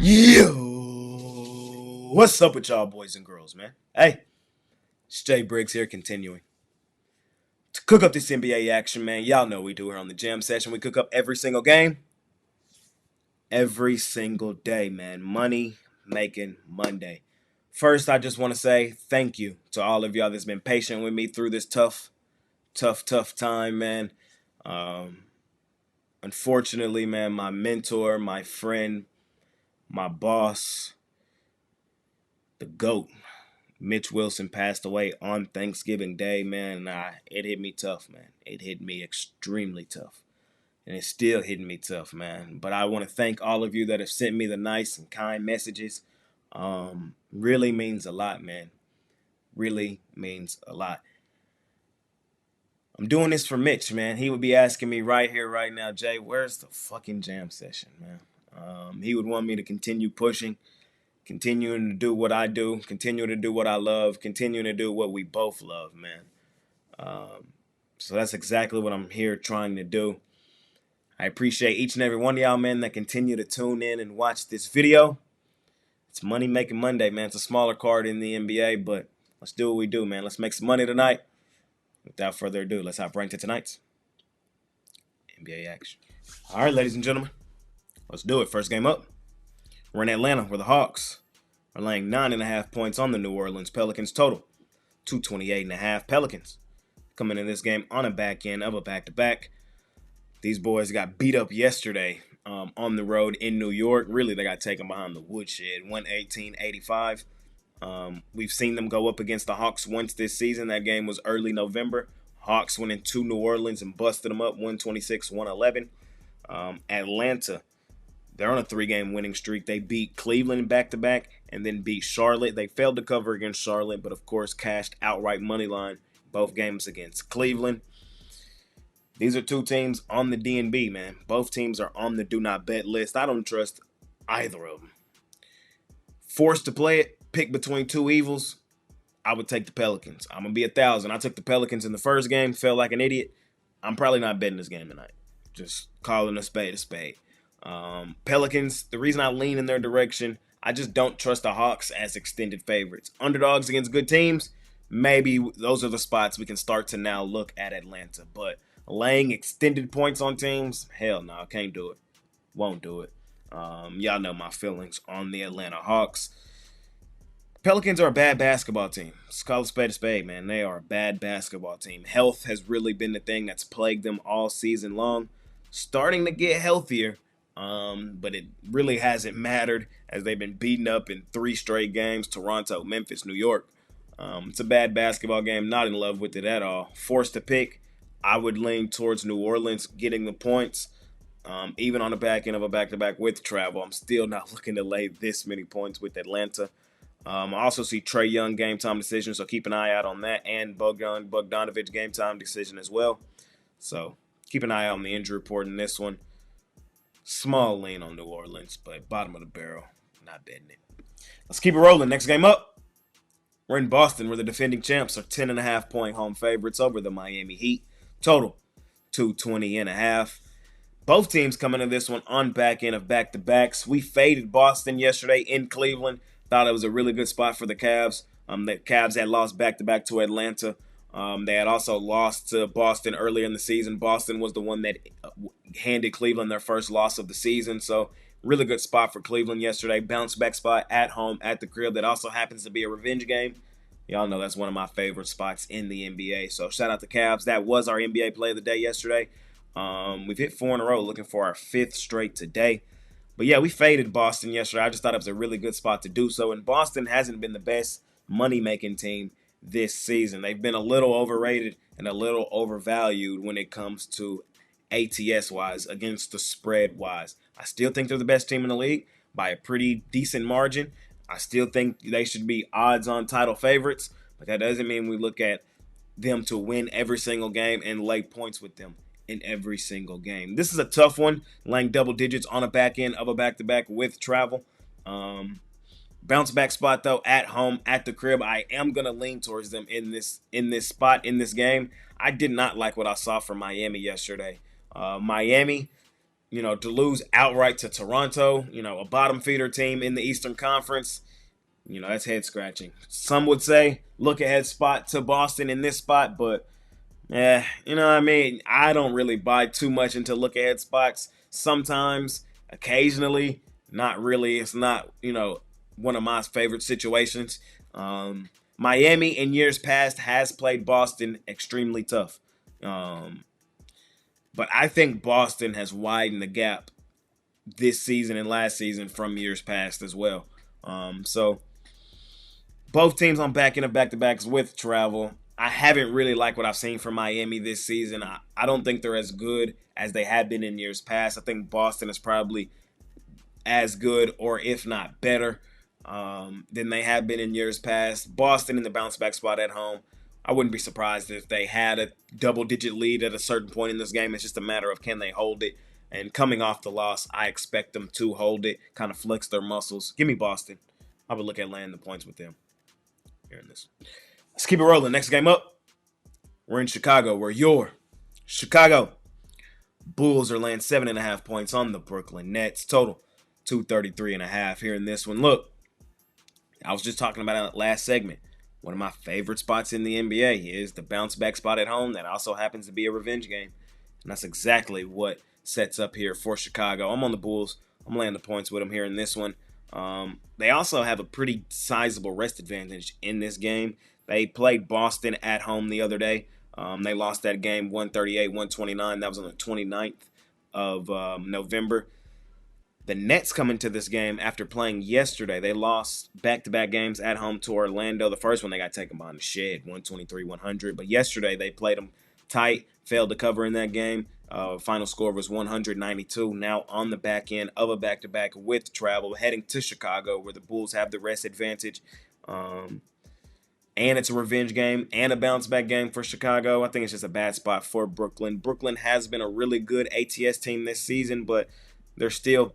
Yo, what's up with y'all boys and girls, man? Hey, it's Jay Briggs here, continuing to cook up this NBA action, man. Y'all know we do here on the Jam Session. We cook up every single game, every single day, man. Money making Monday. First, I just want to say thank you to all of y'all that's been patient with me through this tough time, man. Unfortunately, man, my mentor, my friend, my boss, the GOAT, Mitch Wilson, passed away on Thanksgiving Day, man. It hit me tough, man. It hit me extremely tough. And it's still hitting me tough, man. But I want to thank all of you that have sent me the nice and kind messages. Really means a lot, man. Really means a lot. I'm doing this for Mitch, man. He would be asking me right here, right now, Jay, where's the fucking Jam Session, man? He would want me to continue pushing, continuing to do what I do, continuing to do what I love, continuing to do what we both love, man. So that's exactly what I'm here trying to do. I appreciate each and every one of y'all, man, that continue to tune in and watch this video. It's Money Making Monday, man. It's a smaller card in the NBA, but let's do what we do, man. Let's make some money tonight. Without further ado, let's hop right into tonight's NBA action. All right, ladies and gentlemen, let's do it. First game up. We're in Atlanta, where the Hawks are laying 9.5 points on the New Orleans Pelicans total. 228.5 Pelicans coming in this game on a back end of a back-to-back. These boys got beat up yesterday on the road in New York. Really, they got taken behind the woodshed, 118-85. We've seen them go up against the Hawks once this season. That game was early November. Hawks went into New Orleans and busted them up 126-111. Atlanta, they're on a 3-game winning streak. They beat Cleveland back-to-back and then beat Charlotte. They failed to cover against Charlotte, but of course cashed outright money line both games against Cleveland. These are two teams on the D&B, man. Both teams are on the do not bet list. I don't trust either of them. Forced to play it, pick between two evils, I would take the Pelicans. I'm going to be 1,000. I took the Pelicans in the first game, felt like an idiot. I'm probably not betting this game tonight. Just calling a spade a spade. Pelicans, the reason I lean in their direction, I just don't trust the Hawks as extended favorites. Underdogs against good teams, maybe those are the spots we can start to now look at Atlanta. But laying extended points on teams, hell no, I can't do it. Won't do it. Y'all know my feelings on the Atlanta Hawks. Pelicans are a bad basketball team. Let's call a spade, man. They are a bad basketball team. Health has really been the thing that's plagued them all season long. Starting to get healthier, but it really hasn't mattered as they've been beaten up in 3 straight games. Toronto, Memphis, New York. It's a bad basketball game. Not in love with it at all. Forced to pick, I would lean towards New Orleans getting the points. Even on the back end of a back-to-back with travel, I'm still not looking to lay this many points with Atlanta. I also see Trae Young game time decision, so keep an eye out on that, and Bogdanovich game time decision as well. So keep an eye out on the injury report in this one. Small lean on New Orleans, but bottom of the barrel, not betting it. Let's keep it rolling. Next game up. We're in Boston, where the defending champs are 10.5-point home favorites over the Miami Heat. Total 220.5. Both teams coming into this one on back end of back-to-backs. We faded Boston yesterday in Cleveland. Thought it was a really good spot for the Cavs. The Cavs had lost back-to-back to Atlanta. They had also lost to Boston earlier in the season. Boston was the one that handed Cleveland their first loss of the season. So really good spot for Cleveland yesterday. Bounce back spot at home at the crib. That also happens to be a revenge game. Y'all know that's one of my favorite spots in the NBA. So shout out to Cavs. That was our NBA play of the day yesterday. We've hit 4 in a row, looking for our 5th straight today. But yeah, we faded Boston yesterday. I just thought it was a really good spot to do so. And Boston hasn't been the best money-making team this season. They've been a little overrated and a little overvalued when it comes to ATS-wise, against the spread-wise. I still think they're the best team in the league by a pretty decent margin. I still think they should be odds-on title favorites, but that doesn't mean we look at them to win every single game and lay points with them in every single game. This is a tough one, laying double digits on a back end of a back-to-back with travel. Bounce back spot though, at home, at the crib. I am gonna lean towards them in this spot, in this game. I did not like what I saw from Miami yesterday. Miami, to lose outright to Toronto, a bottom feeder team in the Eastern Conference, that's head scratching. Some would say look ahead spot to Boston in this spot, but you know what I mean? I don't really buy too much into look ahead spots. Sometimes, occasionally, not really. It's not, one of my favorite situations. Miami in years past has played Boston extremely tough. But I think Boston has widened the gap this season and last season from years past as well. So both teams on back-to-backs with travel. I haven't really liked what I've seen from Miami this season. I don't think they're as good as they have been in years past. I think Boston is probably as good, or if not better, than they have been in years past. Boston in the bounce-back spot at home. I wouldn't be surprised if they had a double-digit lead at a certain point in this game. It's just a matter of can they hold it. And coming off the loss, I expect them to hold it, kind of flex their muscles. Give me Boston. I would look at laying the points with them here in this. Let's keep it rolling. Next game up, we're in Chicago, where your Chicago Bulls are laying 7.5 points on the Brooklyn Nets. Total 233.5 here in this one. Look, I was just talking about it last segment. One of my favorite spots in the NBA is the bounce back spot at home. That also happens to be a revenge game. And that's exactly what sets up here for Chicago. I'm on the Bulls. I'm laying the points with them here in this one. They also have a pretty sizable rest advantage in this game. They played Boston at home the other day. They lost that game 138-129. That was on the 29th of November. The Nets come into this game after playing yesterday. They lost back-to-back games at home to Orlando. The first one they got taken behind the shed, 123-100. But yesterday they played them tight, failed to cover in that game. Final score was 192. Now on the back end of a back-to-back with travel, heading to Chicago where the Bulls have the rest advantage. And it's a revenge game and a bounce-back game for Chicago. I think it's just a bad spot for Brooklyn. Brooklyn has been a really good ATS team this season, but they're still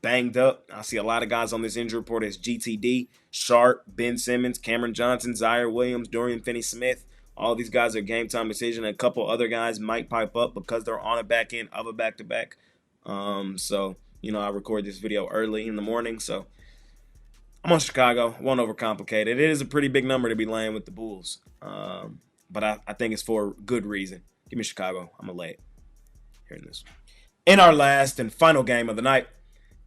banged up. I see a lot of guys on this injury report as GTD, Sharp, Ben Simmons, Cameron Johnson, Zaire Williams, Dorian Finney-Smith. All these guys are game-time decision. A couple other guys might pipe up because they're on a back end of a back-to-back. So, I record this video early in the morning, so I'm on Chicago. Won't overcomplicate it. It is a pretty big number to be laying with the Bulls. But I think it's for good reason. Give me Chicago. I'm going to lay it here in this one. In our last and final game of the night,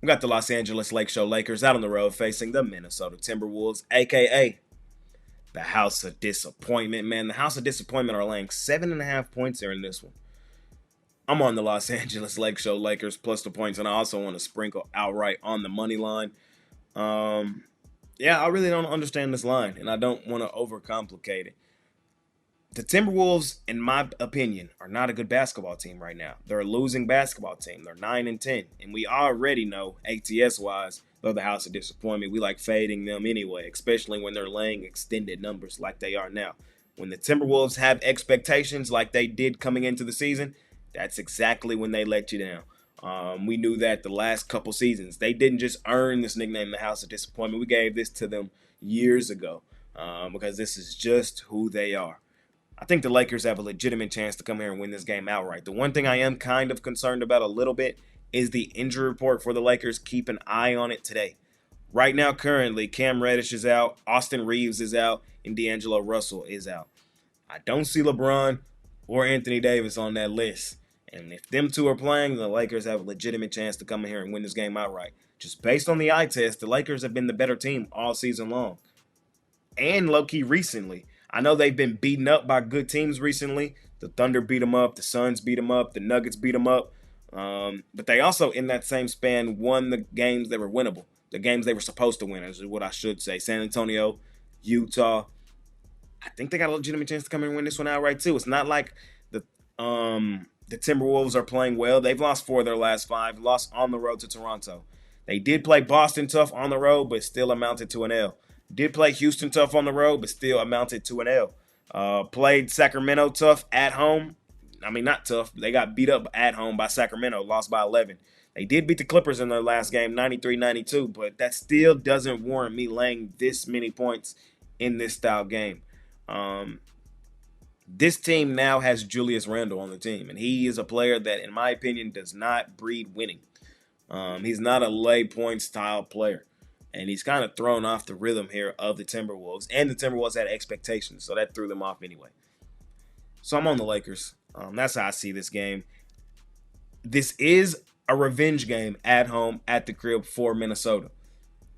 we got the Los Angeles Lakers out on the road facing the Minnesota Timberwolves, a.k.a. the House of Disappointment. Man, the House of Disappointment are laying 7.5 points here in this one. I'm on the Los Angeles Lakers plus the points, and I also want to sprinkle outright on the money line. I really don't understand this line, and I don't want to overcomplicate it. The Timberwolves, in my opinion, are not a good basketball team right now. They're a losing basketball team. They're 9-10, and we already know, ATS-wise, they're the House of Disappointment. We like fading them anyway, especially when they're laying extended numbers like they are now. When the Timberwolves have expectations like they did coming into the season, that's exactly when they let you down. We knew that the last couple seasons. They didn't just earn this nickname, the House of Disappointment. We gave this to them years ago because this is just who they are. I think the Lakers have a legitimate chance to come here and win this game outright. The one thing I am kind of concerned about a little bit is the injury report for the Lakers. Keep an eye on it today. Right now, currently, Cam Reddish is out, Austin Reeves is out, and D'Angelo Russell is out. I don't see LeBron or Anthony Davis on that list. And if them two are playing, the Lakers have a legitimate chance to come in here and win this game outright. Just based on the eye test, the Lakers have been the better team all season long. And low-key recently. I know they've been beaten up by good teams recently. The Thunder beat them up. The Suns beat them up. The Nuggets beat them up. But they also, in that same span, won the games that were winnable. The games they were supposed to win, is what I should say. San Antonio, Utah. I think they got a legitimate chance to come in and win this one outright, too. It's not like the Timberwolves are playing well. They've lost 4 of their last 5. Lost on the road to Toronto. They did play Boston tough on the road, but still amounted to an L. Did play Houston tough on the road, but still amounted to an L. Played Sacramento tough at home. I mean, not tough. They got beat up at home by Sacramento, lost by 11. They did beat the Clippers in their last game, 93-92, but that still doesn't warrant me laying this many points in this style game. This team now has Julius Randle on the team, and he is a player that, in my opinion, does not breed winning. He's not a lay point style player, and he's kind of thrown off the rhythm here of the Timberwolves, and the Timberwolves had expectations, so that threw them off anyway. So I'm on the Lakers. That's how I see this game. This is a revenge game at home at the crib for Minnesota.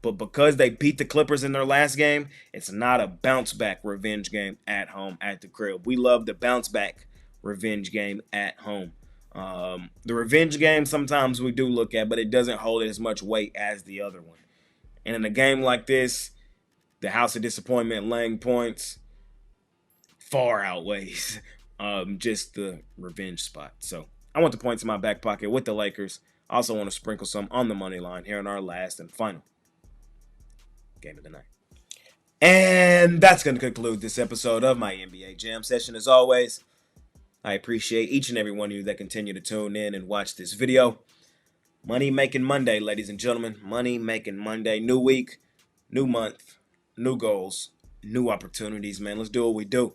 But because they beat the Clippers in their last game, it's not a bounce back revenge game at home at the crib. We love the bounce back revenge game at home. The revenge game sometimes we do look at, but it doesn't hold as much weight as the other one. And in a game like this, the house of disappointment laying points far outweighs just the revenge spot. So I want the points in my back pocket with the Lakers. I also want to sprinkle some on the money line here in our last and final game of the night. And that's going to conclude this episode of my NBA Jam Session. As always, I appreciate each and every one of you that continue to tune in and watch this video. Money Making Monday, ladies and gentlemen. Money Making Monday. New week, new month, new goals, new opportunities, man. Let's do what we do.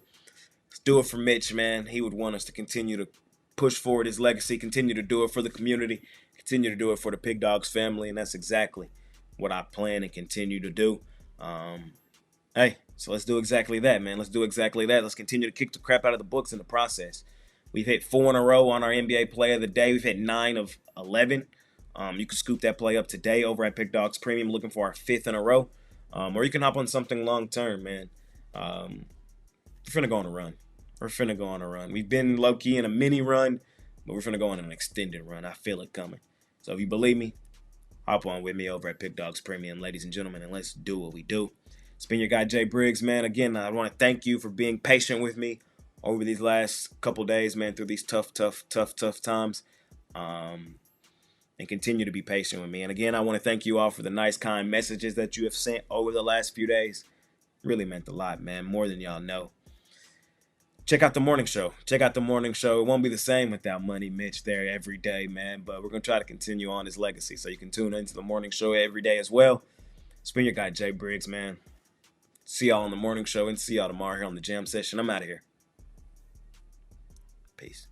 Let's do it for Mitch, man. He would want us to continue to push forward his legacy, continue to do it for the community, continue to do it for the Pickdawgz family, and that's exactly what I plan and continue to do. Hey, so let's do exactly that, man. Let's do exactly that. Let's continue to kick the crap out of the books in the process. We've hit 4 in a row on our NBA Play of the Day. We've hit 9 of 11. You can scoop that play up today over at Pickdawgz Premium, looking for our 5th in a row. Or you can hop on something long term, man. We're finna go on a run. We've been low-key in a mini run, but we're finna go on an extended run. I feel it coming. So if you believe me, hop on with me over at Pickdawgz Premium, ladies and gentlemen, and let's do what we do. It's been your guy, Jay Briggs, man. Again, I want to thank you for being patient with me over these last couple days, man, through these tough times. And continue to be patient with me. And again, I want to thank you all for the nice, kind messages that you have sent over the last few days. Really meant a lot, man, more than y'all know. Check out the morning show. It won't be the same without Money Mitch there every day, man. But we're going to try to continue on his legacy. So you can tune into the morning show every day as well. It's been your guy, Jay Briggs, man. See y'all on the morning show and see y'all tomorrow here on the Jam Session. I'm out of here. Peace.